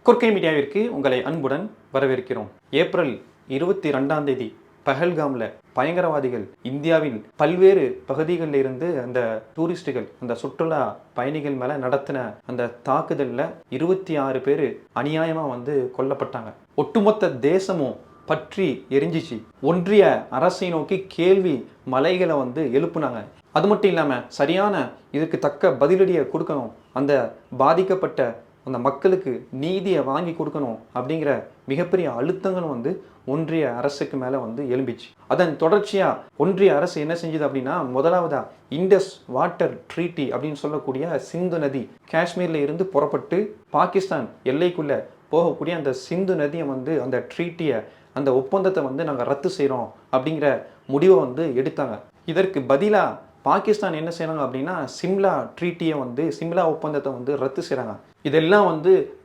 குர்கை மீடியாவிற்கு உங்களை அன்புடன் வரவேற்கிறோம். ஏப்ரல் 22ஆம் தேதி பஹல்காமில் பயங்கரவாதிகள் இந்தியாவின் பல்வேறு பகுதிகளில் இருந்து அந்த டூரிஸ்டுகள், அந்த சுற்றுலா பயணிகள் மேலே நடத்தின அந்த தாக்குதலில் 26 பேர் அநியாயமாக கொல்லப்பட்டாங்க. ஒட்டுமொத்த தேசமும் பற்றி எரிஞ்சிச்சு. ஒன்றிய அரசை நோக்கி கேள்வி மலைகளை எழுப்புனாங்க. அது மட்டும் இல்லாமல் சரியான இதுக்கு தக்க பதிலடியை கொடுக்கணும், அந்த பாதிக்கப்பட்ட அந்த மக்களுக்கு நீதியை வாங்கி கொடுக்கணும் அப்படிங்கிற மிகப்பெரிய அழுத்தங்களும் ஒன்றிய அரசுக்கு மேலே எழும்பிச்சு. அதன் தொடர்ச்சியாக ஒன்றிய அரசு என்ன செஞ்சது அப்படின்னா, முதலாவதா இண்டஸ் வாட்டர் ட்ரீட்டி அப்படின்னு சொல்லக்கூடிய சிந்து நதி காஷ்மீரில் இருந்து புறப்பட்டு பாகிஸ்தான் எல்லைக்குள்ளே போகக்கூடிய அந்த சிந்து நதியை அந்த ட்ரீட்டியை, அந்த ஒப்பந்தத்தை நாங்கள் ரத்து செய்கிறோம் அப்படிங்கிற முடிவை எடுத்தாங்க. இதற்கு பதிலாக பாகிஸ்தான் என்ன செய்கிறாங்க அப்படின்னா, சிம்லா ட்ரீட்டியை சிம்லா ஒப்பந்தத்தை ரத்து செய்கிறாங்க. இதெல்லாம்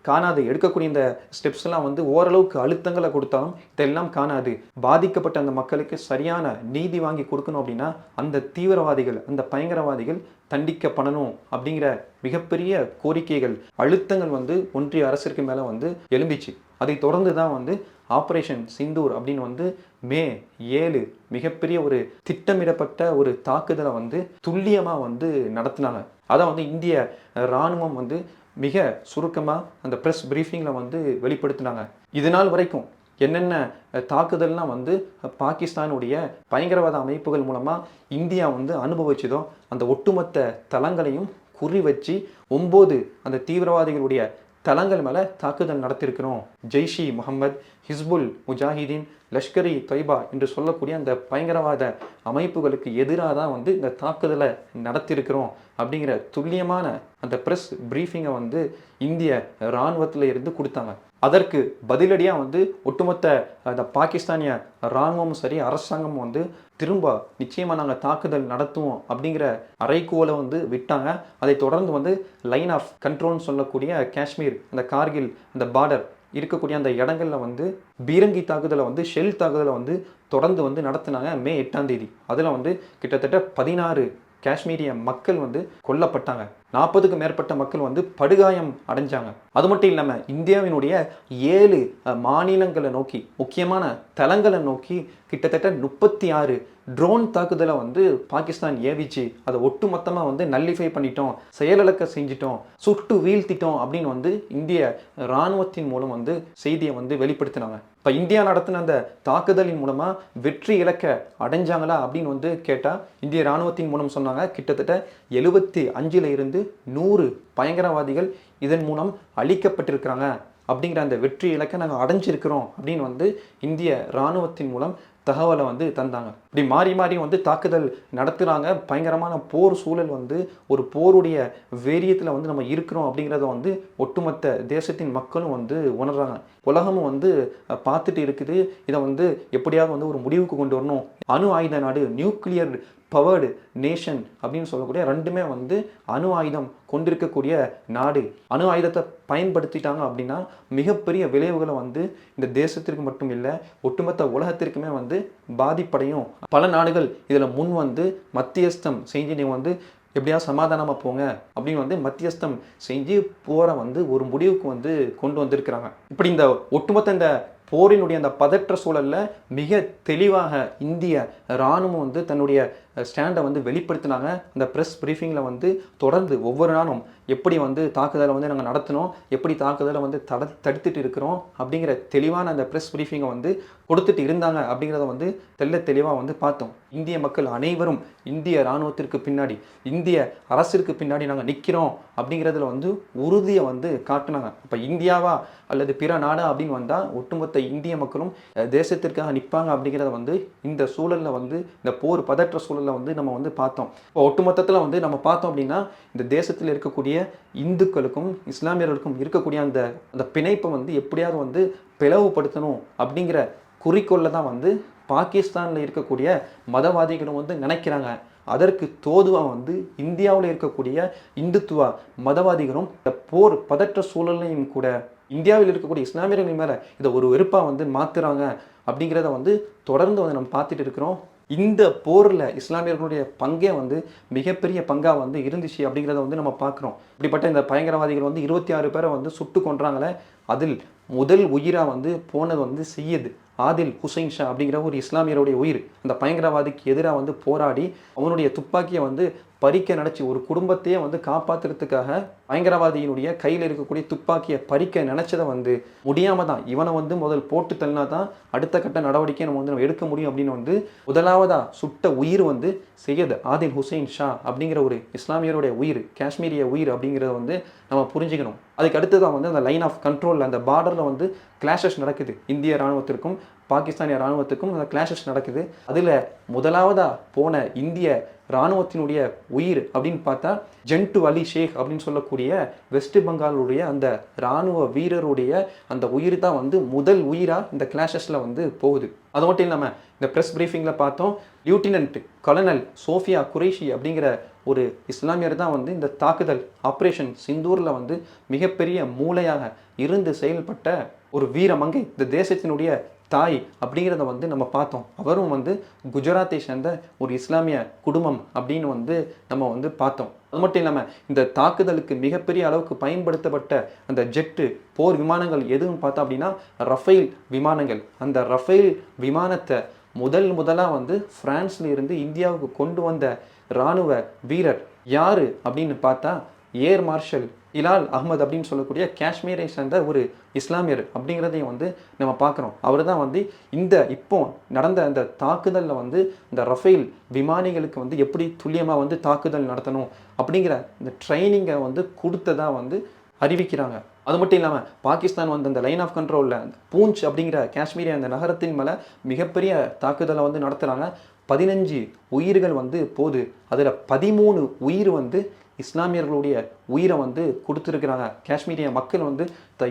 காணாது. எடுக்கக்கூடிய இந்த ஸ்டெப்ஸ்லாம் ஓரளவுக்கு அழுத்தங்களை கொடுத்தாலும் இதெல்லாம் காணாது. பாதிக்கப்பட்ட அந்த மக்களுக்கு சரியான நீதி வாங்கி கொடுக்கணும் அப்படின்னா அந்த தீவிரவாதிகள், அந்த பயங்கரவாதிகள் தண்டிக்கப்படணும் அப்படிங்கிற மிகப்பெரிய கோரிக்கைகள், அழுத்தங்கள் ஒன்றிய அரசிற்கு மேலே எழும்பிச்சு. அதை தொடர்ந்து தான் ஆப்ரேஷன் சிந்தூர் அப்படின்னு மே 7 மிகப்பெரிய ஒரு திட்டமிடப்பட்ட ஒரு தாக்குதலை துல்லியமாக நடத்தினாங்க. அதை இந்திய இராணுவம் மிக சுருக்கமாக அந்த ப்ரெஸ் ப்ரீஃபிங்கில் வெளிப்படுத்தினாங்க. இதனால் வரைக்கும் என்னென்ன தாக்குதல்லாம் பாகிஸ்தானுடைய பயங்கரவாத அமைப்புகள் மூலமாக இந்தியா அனுபவிச்சதோ அந்த ஒட்டுமொத்த தளங்களையும் குறி வச்சு 9 அந்த தீவிரவாதிகளுடைய தளங்கள் மேலே தாக்குதல் நடத்தியிருக்கிறோம். ஜெய்ஷி முகமது, ஹிஸ்புல் முஜாஹிதீன், லஷ்கரி தொய்பா என்று சொல்லக்கூடிய அந்த பயங்கரவாத அமைப்புகளுக்கு எதிராக தான் இந்த தாக்குதலை நடத்தியிருக்கிறோம் அப்படிங்கிற துல்லியமான அந்த ப்ரெஸ் ப்ரீஃபிங்கை இந்திய இராணுவத்தில் இருந்து கொடுத்தாங்க. அதற்கு பதிலடியாக ஒட்டுமொத்த அந்த பாகிஸ்தானிய இராணுவமும் சரி, அரசாங்கமும் திரும்ப நிச்சயமாக நாங்கள் தாக்குதல் நடத்துவோம் அப்படிங்கிற அறைகூவலை விட்டாங்க. அதை தொடர்ந்து லைன் ஆஃப் கண்ட்ரோல்னு சொல்லக்கூடிய காஷ்மீர், அந்த கார்கில், அந்த பார்டர் இருக்கக்கூடிய அந்த இடங்களில் பீரங்கி தாக்குதலை ஷெல் தாக்குதலை தொடர்ந்து நடத்தினாங்க. மே 8ஆம் தேதி அதில் கிட்டத்தட்ட 16 காஷ்மீரிய மக்கள் கொல்லப்பட்டாங்க. 40க்கும் மேற்பட்ட மக்கள் படுகாயம் அடைஞ்சாங்க. அது மட்டும் இல்லாமல் இந்தியாவினுடைய 7 மாநிலங்களை நோக்கி, முக்கியமான தளங்களை நோக்கி கிட்டத்தட்ட 36 ட்ரோன் தாக்குதலை பாகிஸ்தான் ஏவிச்சு. அதை ஒட்டுமொத்தமாக நல்லிஃபை பண்ணிட்டோம், செயலிழக்க செஞ்சிட்டோம், சுட்டு வீழ்த்திட்டோம் அப்படின்னு இந்திய இராணுவத்தின் மூலம் செய்தியை வெளிப்படுத்தினாங்க. இப்போ இந்தியா நடத்தின அந்த தாக்குதலின் மூலமாக வெற்றி இலக்க அடைஞ்சாங்களா அப்படின்னு கேட்டால் இந்திய இராணுவத்தின் மூலம் சொன்னாங்க, கிட்டத்தட்ட 75ல் இருந்து 100 பயங்கரவாதிகள் இதன் மூலம் அழிக்கப்பட்டிருக்கிறாங்க அப்படிங்கிற அந்த வெற்றி இலக்கை நாங்கள் அடைஞ்சிருக்கிறோம் அப்படின்னு இந்திய இராணுவத்தின் மூலம் தகவலை தந்தாங்க. இப்படி மாறி மாறி தாக்குதல் நடத்துகிறாங்க. பயங்கரமான போர் சூழல் ஒரு போருடைய வேரியத்தில் நம்ம இருக்கிறோம் அப்படிங்கிறத ஒட்டுமொத்த தேசத்தின் மக்களும் உணர்றாங்க. உலகமும் பார்த்துட்டு இருக்குது. இதை எப்படியாவது ஒரு முடிவுக்கு கொண்டு வரணும். அணு ஆயுத நாடு, நியூக்ளியர் பவர்டு நேஷன் அப்படின்னு சொல்லக்கூடிய ரெண்டுமே அணு ஆயுதம் கொண்டிருக்கக்கூடிய நாடு. அணு ஆயுதத்தை பயன்படுத்திட்டாங்க அப்படின்னா மிகப்பெரிய விளைவுகளை இந்த தேசத்திற்கு மட்டும் இல்லை, ஒட்டுமொத்த உலகத்திற்குமே பாதிப்படையும். பல நாடுகள் இதில் முன் மத்தியஸ்தம் செஞ்சு நீங்கள் எப்படியா சமாதானமாக போங்க அப்படின்னு மத்தியஸ்தம் செஞ்சு போரை ஒரு முடிவுக்கு கொண்டு வந்திருக்கிறாங்க. இப்படி இந்த ஒட்டுமொத்த இந்த போரினுடைய அந்த பதற்ற சூழலில் மிக தெளிவாக இந்திய இராணுவம் தன்னுடைய ஸ்டாண்டை வெளிப்படுத்தினாங்க. அந்த ப்ரெஸ் ப்ரீஃபிங்கில் தொடர்ந்து ஒவ்வொரு நாளும் எப்படி தாக்குதலை நாங்கள் நடத்தினோம், எப்படி தாக்குதலை தடுத்துட்டு இருக்கிறோம் அப்படிங்கிற தெளிவான அந்த ப்ரெஸ் ப்ரீஃபிங்கை கொடுத்துட்டு இருந்தாங்க அப்படிங்கிறத தெளிவாக பார்த்தோம். இந்திய மக்கள் அனைவரும் இந்திய இராணுவத்திற்கு பின்னாடி, இந்திய அரசிற்கு பின்னாடி நாங்கள் நிற்கிறோம் அப்படிங்கிறதுல உறுதியை காட்டினாங்க. இப்போ இந்தியாவா அல்லது பிற நாடா அப்படின்னு வந்தால் ஒட்டுமொத்த இந்திய மக்களும் தேசத்திற்காக நிற்பாங்க அப்படிங்கிறத இந்த சூழலில் இந்த போர் பதற்ற சூழலில் நம்ம பார்த்தோம். இப்போ ஒட்டுமொத்தத்தில் நம்ம பார்த்தோம் அப்படின்னா இந்த தேசத்தில் இருக்கக்கூடிய இந்துக்களுக்கும் இஸ்லாமியர்களுக்கும் இருக்கக்கூடிய அந்த பிணைப்பை எப்படியாவது பிளவுபடுத்தணும் அப்படிங்கிற குறிக்கோளில் தான் பாகிஸ்தானில் இருக்கக்கூடிய மதவாதிகளும் நினைக்கிறாங்க. அதற்கு தோதுவாக இந்தியாவில் இருக்கக்கூடிய இந்துத்துவ மதவாதிகளும் இந்த போர் பதற்ற சூழலையும் கூட இந்தியாவில் இருக்கக்கூடிய இஸ்லாமியர்கள் மேலே இதை ஒரு வெறுப்பாக மாற்றுறாங்க அப்படிங்கிறத தொடர்ந்து நம்ம பார்த்துட்டு இருக்கிறோம். இந்த போரில் இஸ்லாமியர்களுடைய பங்கே வந்து மிகப்பெரிய பங்காக வந்து இருந்துச்சு அப்படிங்கிறத வந்து நம்ம பார்க்குறோம். இப்படிப்பட்ட இந்த பயங்கரவாதிகள் வந்து 26 பேரை வந்து சுட்டு கொன்றாங்களே, அதில் முதல் உயிராக வந்து போனது வந்து சையது ஆதில் ஹுசைன் ஷா அப்படிங்கிற ஒரு இஸ்லாமியருடைய உயிர். அந்த பயங்கரவாதிக்கு எதிராக வந்து போராடி அவனுடைய துப்பாக்கியை வந்து பறிக்க நினச்சி, ஒரு குடும்பத்தையே வந்து காப்பாற்றுறதுக்காக பயங்கரவாதியினுடைய கையில் இருக்கக்கூடிய துப்பாக்கியை பறிக்க நினச்சதை வந்து முடியாமல் தான், இவனை வந்து முதல் போட்டு தள்ளினா தான் அடுத்த கட்ட நடவடிக்கை நம்ம எடுக்க முடியும் அப்படின்னு வந்து முதலாவதாக சுட்ட உயிர் வந்து சையத் ஆதில் ஹுசைன் ஷா அப்படிங்கிற ஒரு இஸ்லாமியருடைய உயிர், காஷ்மீரிய உயிர் அப்படிங்கிறத வந்து நம்ம புரிஞ்சுக்கணும். அதுக்கு அடுத்ததான் வந்து அந்த லைன் ஆஃப் கண்ட்ரோலில் அந்த பார்டரில் வந்து கிளாஷஸ் நடக்குது. இந்திய இராணுவத்திற்கும் பாகிஸ்தானிய இராணுவத்துக்கும் அந்த கிளாஷஸ் நடக்குது. அதில் முதலாவதாக போன இந்திய இராணுவத்தினுடைய உயிர் அப்படின்னு பார்த்தா ஜென்டு அலி ஷேக் அப்படின்னு சொல்லக்கூடிய வெஸ்ட் பெங்காலுடைய அந்த இராணுவ வீரருடைய அந்த உயிர் தான் வந்து முதல் உயிராக இந்த கிளாஷஸில் வந்து போகுது. அது மட்டும் இல்லாமல் இந்த ப்ரெஸ் ப்ரீஃபிங்கில் பார்த்தோம், லியூட்டினன்ட் கலனல் சோஃபியா குரேஷி அப்படிங்கிற ஒரு இஸ்லாமியர் தான் வந்து இந்த தாக்குதல் ஆப்ரேஷன் சிந்தூரில் வந்து மிகப்பெரிய மூளையாக இருந்து செயல்பட்ட ஒரு வீரமங்கை, இந்த தேசத்தினுடைய தாய் அப்படிங்கிறத வந்து நம்ம பார்த்தோம். அவரும் வந்து குஜராத்தை சேர்ந்த ஒரு இஸ்லாமிய குடும்பம் அப்படின்னு வந்து நம்ம வந்து பார்த்தோம். அது மட்டும் இல்லாமல் இந்த தாக்குதலுக்கு மிகப்பெரிய அளவுக்கு பயன்படுத்தப்பட்ட அந்த ஜெட்டு போர் விமானங்கள் எதுவும் பார்த்தோம் அப்படின்னா ரஃபேல் விமானங்கள். அந்த ரஃபேல் விமானத்தை முதலாக வந்து பிரான்ஸ்ல இருந்து இந்தியாவுக்கு கொண்டு வந்த இராணுவ வீரர் யார் அப்படின்னு பார்த்தா ஏர் மார்ஷல் இலால் அஹ்மத் அப்படின்னு சொல்லக்கூடிய காஷ்மீரை சேர்ந்த ஒரு இஸ்லாமியர் அப்படிங்கிறதையும் வந்து நம்ம பார்க்குறோம். அவர் தான் வந்து இந்த இப்போ நடந்த அந்த தாக்குதலில் வந்து இந்த ரஃபேல் விமானிகளுக்கு வந்து எப்படி துல்லியமாக வந்து தாக்குதல் நடத்தணும் அப்படிங்கிற இந்த ட்ரைனிங்கை வந்து கொடுத்ததாக வந்து அறிவிக்கிறாங்க. அது மட்டும் இல்லாமல் பாகிஸ்தான் வந்து அந்த லைன் ஆஃப் கண்ட்ரோலில் பூஞ்ச் அப்படிங்கிற காஷ்மீரிய அந்த நகரத்தின் மேலே மிகப்பெரிய தாக்குதலை வந்து நடத்துகிறாங்க. 15 உயிர்கள் வந்து போகுது. அதில் 13 உயிர் வந்து இஸ்லாமியர்களுடைய உயிரை வந்து கொடுத்துருக்குறாங்க. காஷ்மீரிய மக்கள் வந்து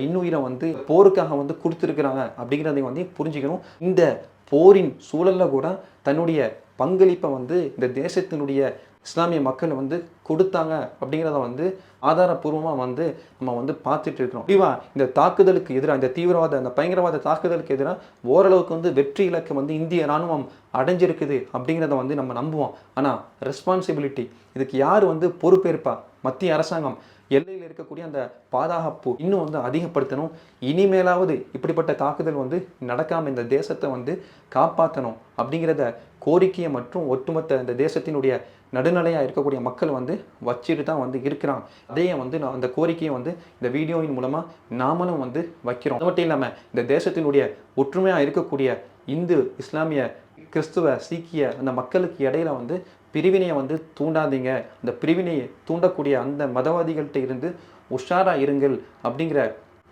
இன்னுயிரை வந்து போருக்காக வந்து கொடுத்துருக்குறாங்க அப்படிங்கிறதையும் வந்து புரிஞ்சுக்கணும். இந்த போரின் சூழலில் கூட தன்னுடைய பங்களிப்பை வந்து இந்த தேசத்தினுடைய இஸ்லாமிய மக்கள் வந்து கொடுத்தாங்க அப்படிங்கிறத வந்து ஆதாரப்பூர்வமாக வந்து நம்ம வந்து பார்த்துட்டு இருக்கிறோம். முடிவாக இந்த தாக்குதலுக்கு எதிராக, இந்த தீவிரவாத அந்த பயங்கரவாத தாக்குதலுக்கு எதிராக ஓரளவுக்கு வந்து வெற்றி இலக்கு வந்து இந்திய இராணுவம் அடைஞ்சிருக்குது அப்படிங்கிறத வந்து நம்ம நம்புவோம். ஆனால் ரெஸ்பான்சிபிலிட்டி இதுக்கு யார் வந்து பொறுப்பேற்பா? மத்திய அரசாங்கம் எல்லையில் இருக்கக்கூடிய அந்த பாதுகாப்பு இன்னும் வந்து அதிகப்படுத்தணும். இனிமேலாவது இப்படிப்பட்ட தாக்குதல் வந்து நடக்காமல் இந்த தேசத்தை வந்து காப்பாற்றணும் அப்படிங்கிறத கோரிக்கையை மற்றும் ஒட்டுமொத்த இந்த தேசத்தினுடைய நடுநிலையாக இருக்கக்கூடிய மக்கள் வந்து வச்சுட்டு தான் வந்து இருக்கிறாங்க. அதையே வந்து நான் அந்த கோரிக்கையை வந்து இந்த வீடியோவின் மூலமாக நாமளும் வந்து வைக்கிறோம். அது மட்டும் இல்லாமல் இந்த தேசத்தினுடைய ஒற்றுமையாக இருக்கக்கூடிய இந்து, இஸ்லாமிய, கிறிஸ்துவ, சீக்கிய அந்த மக்களுக்கு இடையில வந்து பிரிவினையை வந்து தூண்டாதீங்க. அந்த பிரிவினையை தூண்டக்கூடிய அந்த மதவாதிகள்கிட்ட இருந்து உஷாராக இருங்கள் அப்படிங்கிற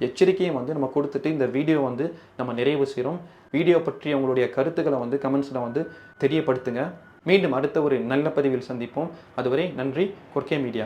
எச்சரிக்கையை வந்து நம்ம கொடுத்துட்டு இந்த வீடியோ வந்து நம்ம நிறைவு செய்கிறோம். வீடியோ பற்றி உங்களுடைய கருத்துக்களை வந்து கமெண்ட்ஸில் வந்து தெரியப்படுத்துங்க. மீண்டும் அடுத்த ஒரு நல்ல பதிவில் சந்திப்போம். அதுவரை நன்றி. கொர்க்கே மீடியா.